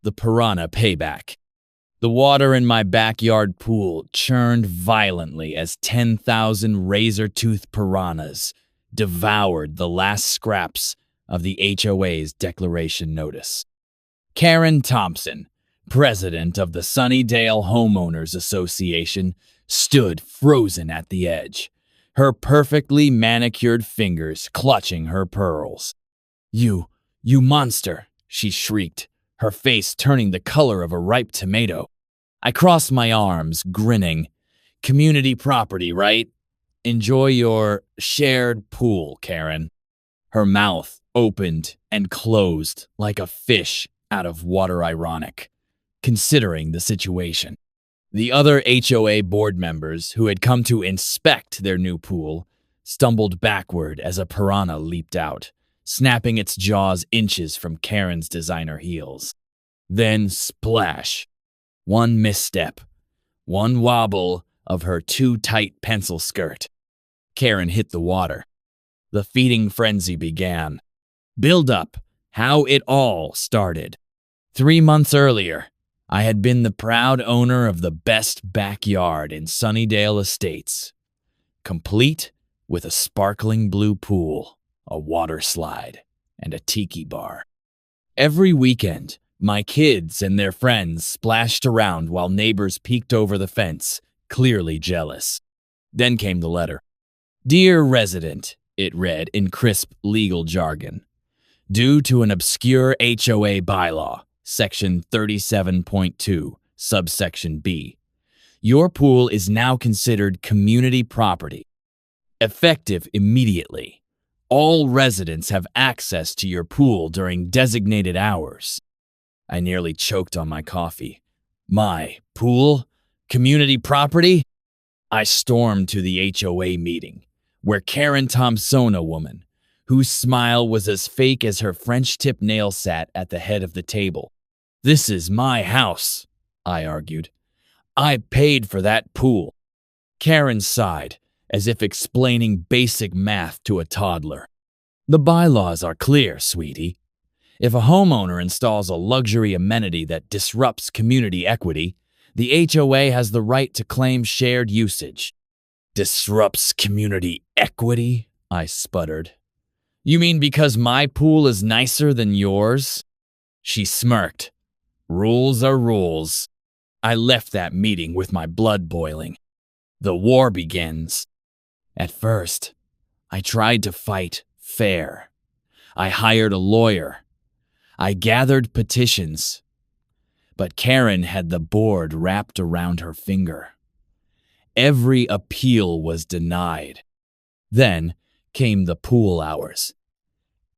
the piranha payback. The water in my backyard pool churned violently as 10,000 razor-toothed piranhas devoured the last scraps of the HOA's declaration notice. Karen Thompson, president of the Sunnydale Homeowners Association, stood frozen at the edge, her perfectly manicured fingers clutching her pearls. You monster, she shrieked, her face turning the color of a ripe tomato. I crossed my arms, grinning. Community property, right? Enjoy your shared pool, Karen. Her mouth opened and closed like a fish out of water, ironic, considering the situation. The other HOA board members who had come to inspect their new pool stumbled backward as a piranha leaped out, snapping its jaws inches from Karen's designer heels. Then splash. One misstep, one wobble of her too-tight pencil skirt. Karen hit the water. The feeding frenzy began. Build up how it all started. 3 months earlier, I had been the proud owner of the best backyard in Sunnydale Estates, complete with a sparkling blue pool, a water slide, and a tiki bar. Every weekend, my kids and their friends splashed around while neighbors peeked over the fence, clearly jealous. Then came the letter. Dear resident, it read in crisp legal jargon. Due to an obscure HOA bylaw, Section 37.2, subsection B, your pool is now considered community property. Effective immediately. All residents have access to your pool during designated hours. I nearly choked on my coffee. My pool? Community property? I stormed to the HOA meeting, where Karen Thompson, a woman, whose smile was as fake as her French tip nail, sat at the head of the table. This is my house, I argued. I paid for that pool. Karen sighed, as if explaining basic math to a toddler. The bylaws are clear, sweetie. If a homeowner installs a luxury amenity that disrupts community equity, the HOA has the right to claim shared usage. Disrupts community equity? I sputtered. You mean because my pool is nicer than yours? She smirked. Rules are rules. I left that meeting with my blood boiling. The war begins. At first, I tried to fight fair. I hired a lawyer. I gathered petitions, but Karen had the board wrapped around her finger. Every appeal was denied. Then came the pool hours.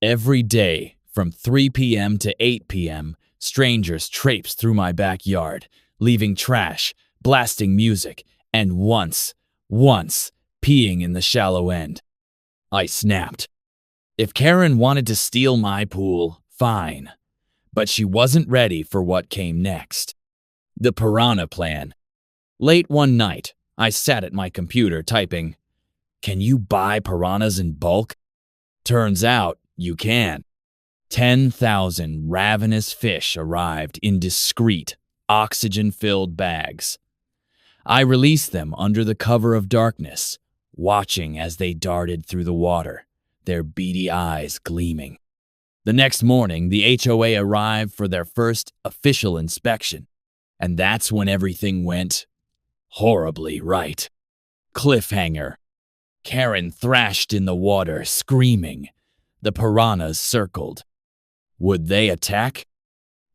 Every day, from 3 p.m. to 8 p.m., strangers traipsed through my backyard, leaving trash, blasting music, and once, peeing in the shallow end. I snapped. If Karen wanted to steal my pool, fine, but she wasn't ready for what came next. The piranha plan. Late one night, I sat at my computer typing, "Can you buy piranhas in bulk?" Turns out you can. 10,000 ravenous fish arrived in discreet, oxygen-filled bags. I released them under the cover of darkness, watching as they darted through the water, their beady eyes gleaming. The next morning, the HOA arrived for their first official inspection, and that's when everything went horribly right. Cliffhanger. Karen thrashed in the water, screaming. The piranhas circled. Would they attack?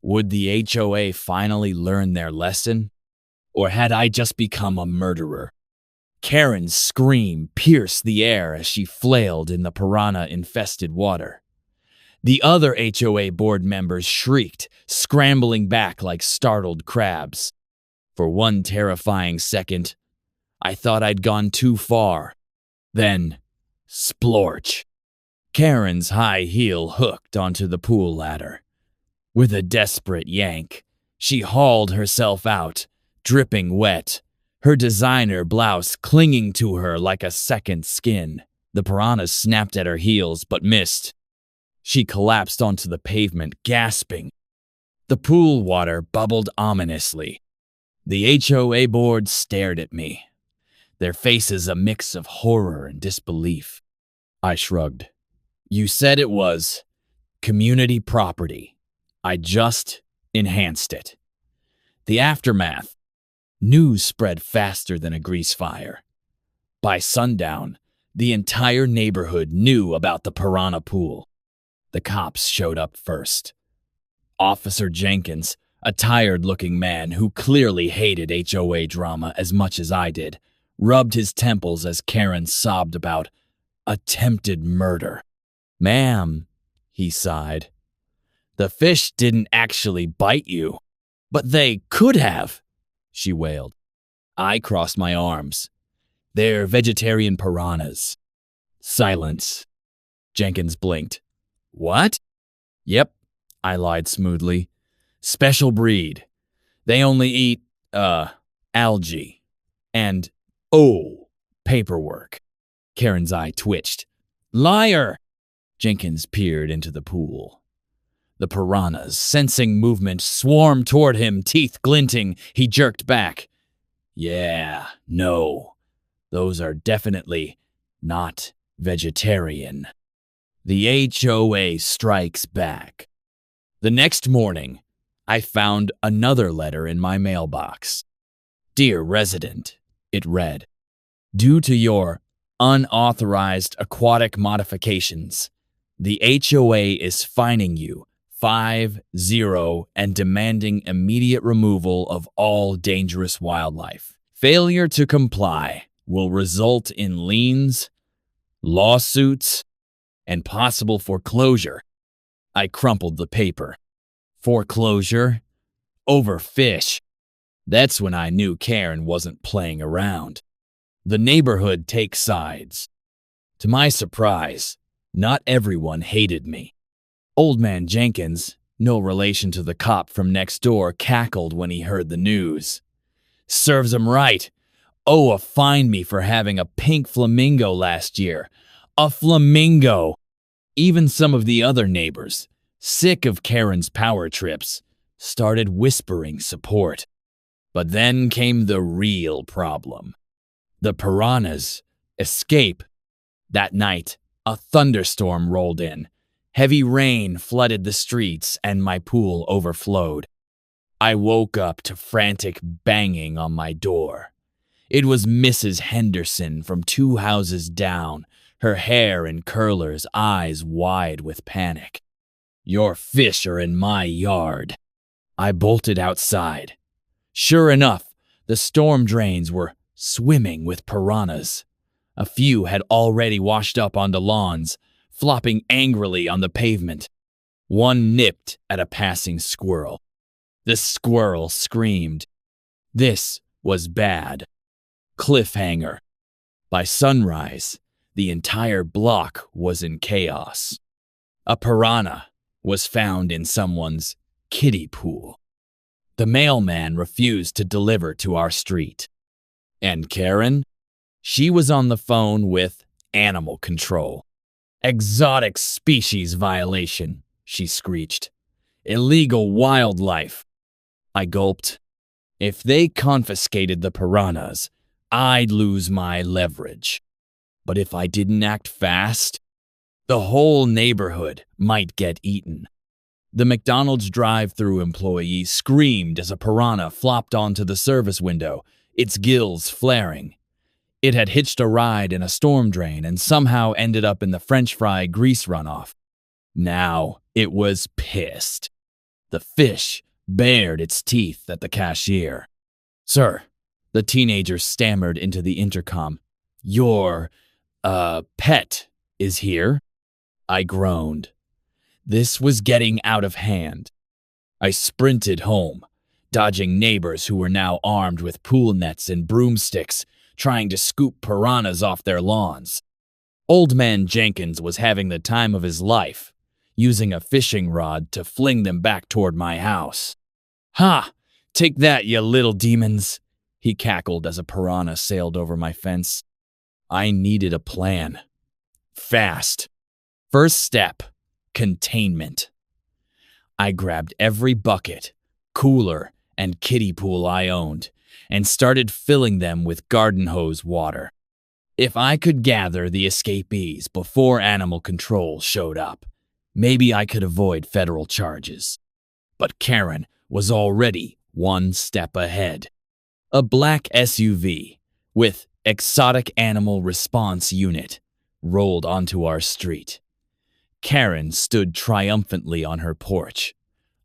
Would the HOA finally learn their lesson? Or had I just become a murderer? Karen's scream pierced the air as she flailed in the piranha-infested water. The other HOA board members shrieked, scrambling back like startled crabs. For one terrifying second, I thought I'd gone too far. Then, splorch. Karen's high heel hooked onto the pool ladder. With a desperate yank, she hauled herself out, dripping wet, her designer blouse clinging to her like a second skin. The piranha snapped at her heels but missed. She collapsed onto the pavement, gasping. The pool water bubbled ominously. The HOA board stared at me, their faces a mix of horror and disbelief. I shrugged. You said it was community property. I just enhanced it. The aftermath. News spread faster than a grease fire. By sundown, the entire neighborhood knew about the piranha pool. The cops showed up first. Officer Jenkins, a tired-looking man who clearly hated HOA drama as much as I did, rubbed his temples as Karen sobbed about attempted murder. Ma'am, he sighed. The fish didn't actually bite you, but they could have, she wailed. I crossed my arms. They're vegetarian piranhas. Silence. Jenkins blinked. What? Yep, I lied smoothly. Special breed. They only eat, algae. And, paperwork. Karen's eye twitched. Liar! Jenkins peered into the pool. The piranhas, sensing movement, swarmed toward him, teeth glinting. He jerked back. Yeah, no. Those are definitely not vegetarian. The HOA strikes back. The next morning, I found another letter in my mailbox. Dear resident, it read, due to your unauthorized aquatic modifications, the HOA is fining you 5-0 and demanding immediate removal of all dangerous wildlife. Failure to comply will result in liens, lawsuits, and possible foreclosure. I crumpled the paper. Foreclosure? Over fish. That's when I knew Karen wasn't playing around. The neighborhood takes sides. To my surprise, not everyone hated me. Old man Jenkins, no relation to the cop from next door, cackled when he heard the news. Serves him right. OA fined me for having a pink flamingo last year. A flamingo! Even some of the other neighbors, sick of Karen's power trips, started whispering support. But then came the real problem. The piranhas' escape. That night, a thunderstorm rolled in. Heavy rain flooded the streets and my pool overflowed. I woke up to frantic banging on my door. It was Mrs. Henderson from 2 houses down, her hair in curlers, eyes wide with panic. Your fish are in my yard. I bolted outside. Sure enough, the storm drains were swimming with piranhas. A few had already washed up onto lawns, flopping angrily on the pavement. One nipped at a passing squirrel. The squirrel screamed. This was bad. Cliffhanger. By sunrise, the entire block was in chaos. A piranha was found in someone's kiddie pool. The mailman refused to deliver to our street. And Karen? She was on the phone with animal control. Exotic species violation, she screeched. Illegal wildlife. I gulped. If they confiscated the piranhas, I'd lose my leverage. But if I didn't act fast, the whole neighborhood might get eaten. The McDonald's drive-thru employee screamed as a piranha flopped onto the service window, its gills flaring. It had hitched a ride in a storm drain and somehow ended up in the French fry grease runoff. Now it was pissed. The fish bared its teeth at the cashier. Sir, the teenager stammered into the intercom. Your, pet is here? I groaned. This was getting out of hand. I sprinted home, dodging neighbors who were now armed with pool nets and broomsticks, trying to scoop piranhas off their lawns. Old man Jenkins was having the time of his life, using a fishing rod to fling them back toward my house. Ha! Take that, you little demons! He cackled as a piranha sailed over my fence. I needed a plan. Fast. First step, containment. I grabbed every bucket, cooler, and kiddie pool I owned and started filling them with garden hose water. If I could gather the escapees before animal control showed up, maybe I could avoid federal charges. But Karen was already one step ahead. A black SUV with exotic animal response unit rolled onto our street. Karen stood triumphantly on her porch,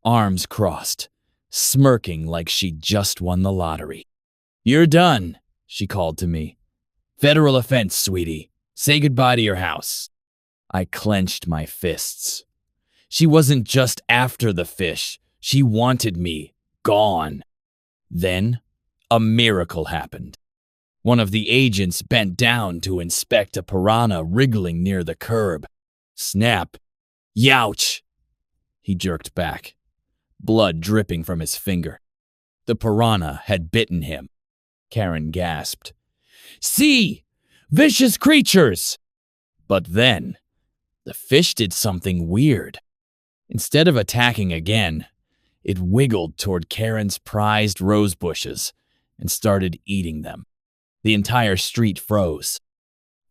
arms crossed, smirking like she'd just won the lottery. "You're done," she called to me. "Federal offense, sweetie. Say goodbye to your house." I clenched my fists. She wasn't just after the fish. She wanted me gone. Then, a miracle happened. One of the agents bent down to inspect a piranha wriggling near the curb. Snap. Youch! He jerked back, blood dripping from his finger. The piranha had bitten him. Karen gasped. "See! Vicious creatures!" But then, the fish did something weird. Instead of attacking again, it wiggled toward Karen's prized rose bushes and started eating them. The entire street froze.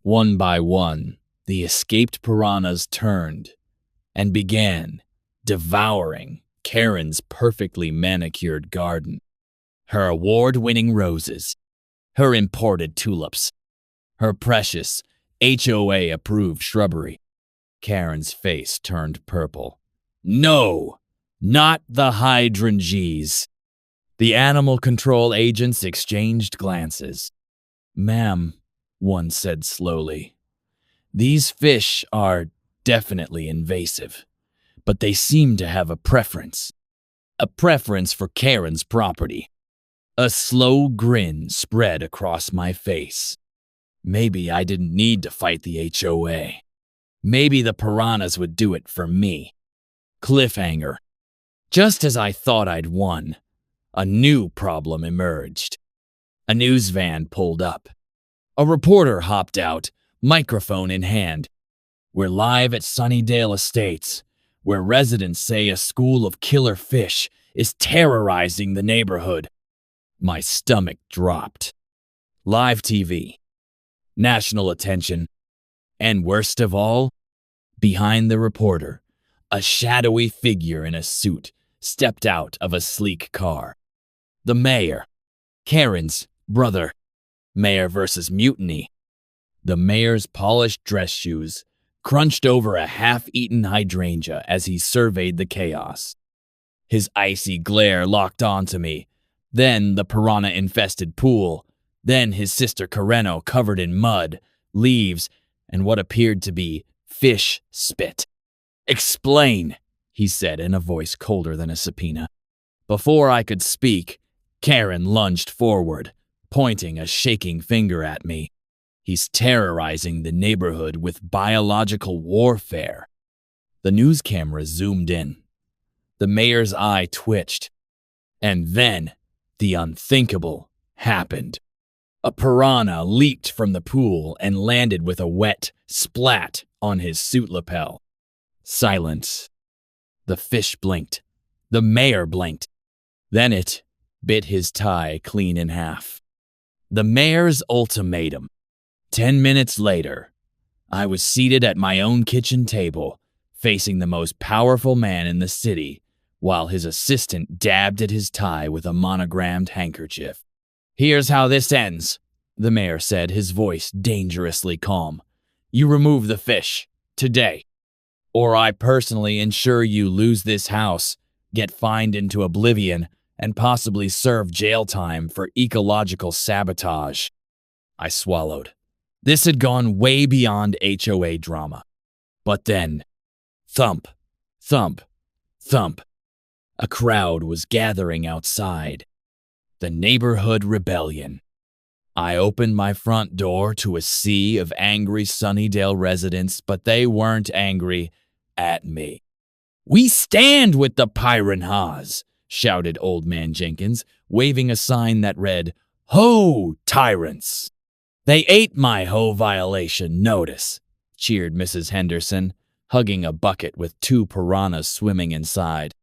One by one, the escaped piranhas turned and began devouring Karen's perfectly manicured garden. Her award-winning roses, her imported tulips, her precious HOA-approved shrubbery. Karen's face turned purple. "No, not the hydrangeas." The animal control agents exchanged glances. "Ma'am," one said slowly, "these fish are definitely invasive, but they seem to have a preference. A preference for Karen's property." A slow grin spread across my face. Maybe I didn't need to fight the HOA. Maybe the piranhas would do it for me. Cliffhanger. Just as I thought I'd won, a new problem emerged. A news van pulled up. A reporter hopped out, microphone in hand. "We're live at Sunnydale Estates, where residents say a school of killer fish is terrorizing the neighborhood." My stomach dropped. Live TV. National attention. And worst of all, behind the reporter, a shadowy figure in a suit stepped out of a sleek car. The mayor. Karen's brother. Mayor versus mutiny. The mayor's polished dress shoes crunched over a half-eaten hydrangea as he surveyed the chaos. His icy glare locked onto me. Then the piranha-infested pool. Then his sister Carreno covered in mud, leaves, and what appeared to be fish spit. "Explain," he said in a voice colder than a subpoena. Before I could speak, Karen lunged forward, pointing a shaking finger at me. "He's terrorizing the neighborhood with biological warfare." The news camera zoomed in. The mayor's eye twitched. And then the unthinkable happened. A piranha leaped from the pool and landed with a wet splat on his suit lapel. Silence. The fish blinked. The mayor blinked. Then it bit his tie clean in half. The mayor's ultimatum. 10 minutes later, I was seated at my own kitchen table, facing the most powerful man in the city, while his assistant dabbed at his tie with a monogrammed handkerchief. "Here's how this ends," the mayor said, his voice dangerously calm. "You remove the fish, today. Or I personally ensure you lose this house, get fined into oblivion, and possibly serve jail time for ecological sabotage." I swallowed. This had gone way beyond HOA drama. But then, thump, thump, thump. A crowd was gathering outside. The neighborhood rebellion. I opened my front door to a sea of angry Sunnydale residents, but they weren't angry at me. "We stand with the Piranhas," shouted Old Man Jenkins, waving a sign that read, "Ho, tyrants!" "They ate my ho violation notice," cheered Mrs. Henderson, hugging a bucket with 2 piranhas swimming inside.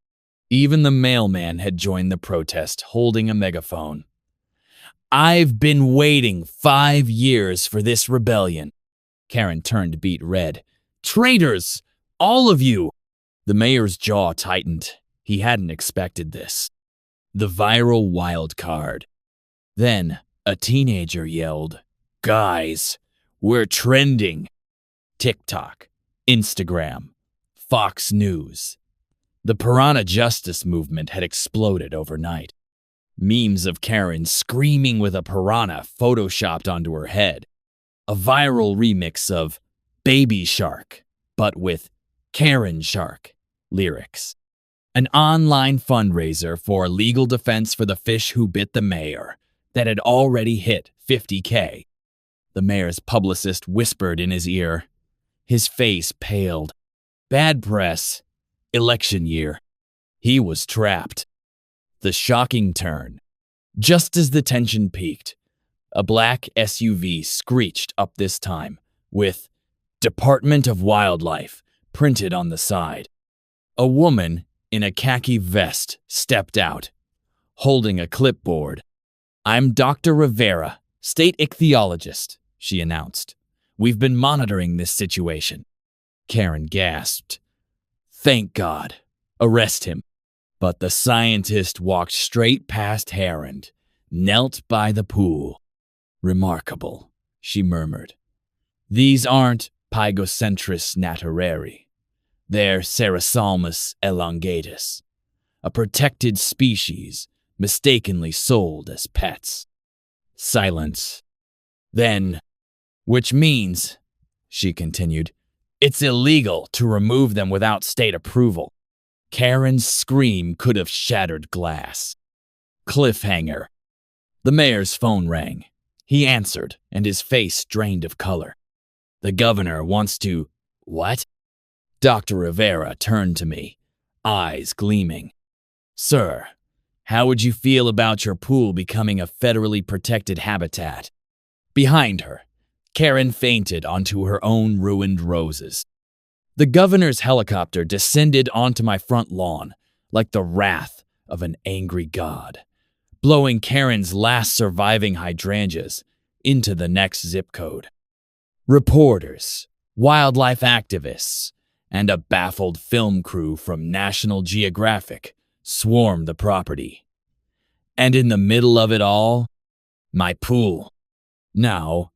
Even the mailman had joined the protest, holding a megaphone. I've been waiting 5 years for this rebellion. Karen turned beet red. Traitors! All of you! The mayor's jaw tightened. He hadn't expected this. The viral wild card. Then a teenager yelled, Guys, we're trending. TikTok, Instagram, Fox News. The Piranha Justice movement had exploded overnight. Memes of Karen screaming with a piranha photoshopped onto her head. A viral remix of Baby Shark, but with Karen Shark lyrics. An online fundraiser for legal defense for the fish who bit the mayor that had already hit 50K. The mayor's publicist whispered in his ear. His face paled. Bad press. Election year. He was trapped. The shocking turn. Just as the tension peaked, a black SUV screeched up this time, with Department of Wildlife printed on the side. A woman in a khaki vest stepped out, holding a clipboard. I'm Dr. Rivera, state ichthyologist, she announced. We've been monitoring this situation. Karen gasped. Thank God. Arrest him. But the scientist walked straight past Harrand, knelt by the pool. Remarkable, she murmured. These aren't Pygocentris naturari. They're Cerasalmus elongatus, a protected species mistakenly sold as pets. Silence. Then, which means, she continued, it's illegal to remove them without state approval. Karen's scream could have shattered glass. Cliffhanger. The mayor's phone rang. He answered, and his face drained of color. The governor wants to... What? Dr. Rivera turned to me, eyes gleaming. Sir, how would you feel about your pool becoming a federally protected habitat? Behind her, Karen fainted onto her own ruined roses. The governor's helicopter descended onto my front lawn like the wrath of an angry god, blowing Karen's last surviving hydrangeas into the next zip code. Reporters, wildlife activists, and a baffled film crew from National Geographic swarmed the property. And in the middle of it all, my pool. Now,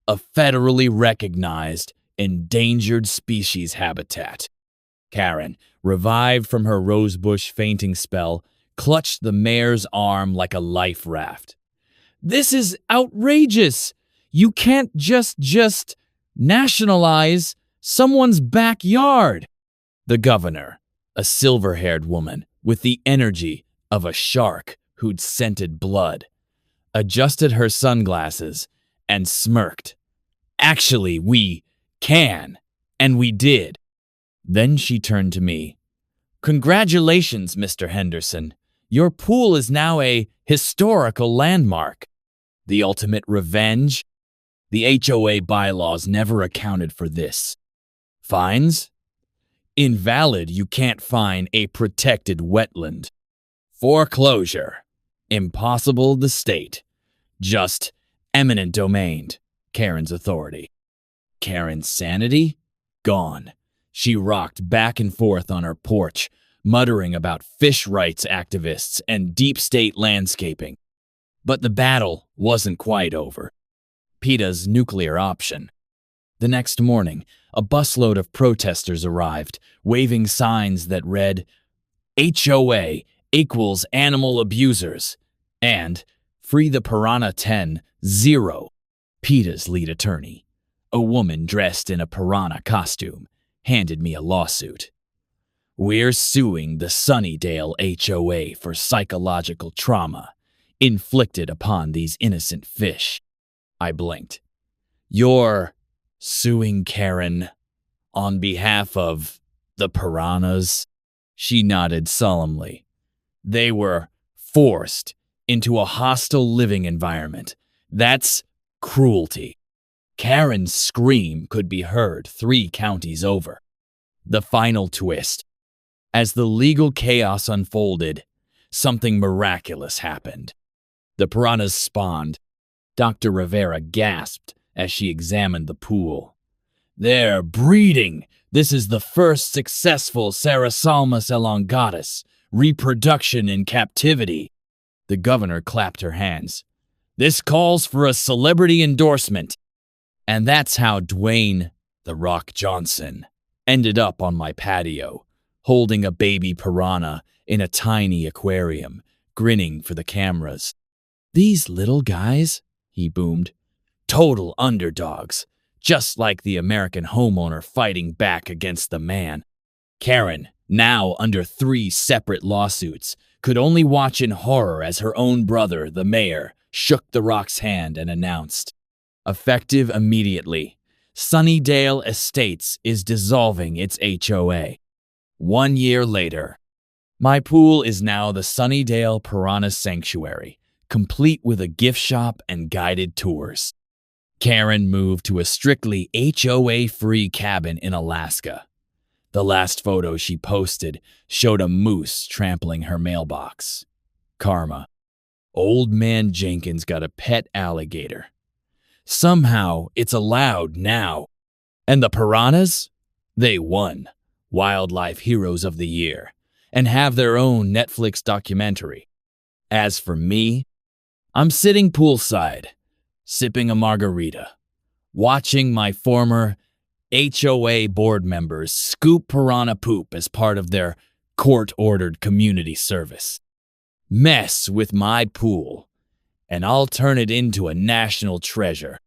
a federally recognized endangered species habitat. Karen, revived from her rosebush fainting spell, clutched the mayor's arm like a life raft. This is outrageous! You can't just nationalize someone's backyard. The governor, a silver-haired woman with the energy of a shark who'd scented blood, adjusted her sunglasses and smirked. Actually, we can, and we did. Then she turned to me. Congratulations, Mr. Henderson. Your pool is now a historical landmark. The ultimate revenge? The HOA bylaws never accounted for this. Fines? Invalid, you can't fine a protected wetland. Foreclosure? Impossible the state. Just eminent domain, Karen's authority. Karen's sanity? Gone. She rocked back and forth on her porch, muttering about fish rights activists and deep state landscaping. But the battle wasn't quite over. PETA's nuclear option. The next morning, a busload of protesters arrived, waving signs that read, HOA equals animal abusers, and Free the Piranha 10-0. PETA's lead attorney, a woman dressed in a piranha costume, handed me a lawsuit. We're suing the Sunnydale HOA for psychological trauma inflicted upon these innocent fish. I blinked. You're suing Karen on behalf of the piranhas? She nodded solemnly. They were forced into a hostile living environment. That's cruelty. Karen's scream could be heard 3 counties over. The final twist. As the legal chaos unfolded, something miraculous happened. The piranhas spawned. Dr. Rivera gasped as she examined the pool. They're breeding! This is the first successful Sarasalmus elongatus reproduction in captivity. The governor clapped her hands. This calls for a celebrity endorsement. And that's how Dwayne "The Rock" Johnson ended up on my patio, holding a baby piranha in a tiny aquarium, grinning for the cameras. These little guys, he boomed, total underdogs, just like the American homeowner fighting back against the man. Karen, now under 3 separate lawsuits, could only watch in horror as her own brother, the mayor, shook The Rock's hand and announced, effective immediately, Sunnydale Estates is dissolving its HOA. 1 year later, my pool is now the Sunnydale Piranha Sanctuary, complete with a gift shop and guided tours. Karen moved to a strictly HOA-free cabin in Alaska. The last photo she posted showed a moose trampling her mailbox. Karma. Old man Jenkins got a pet alligator. Somehow, it's allowed now. And the piranhas? They won Wildlife Heroes of the Year and have their own Netflix documentary. As for me, I'm sitting poolside, sipping a margarita, watching my former HOA board members scoop piranha poop as part of their court-ordered community service. Mess with my pool, and I'll turn it into a national treasure.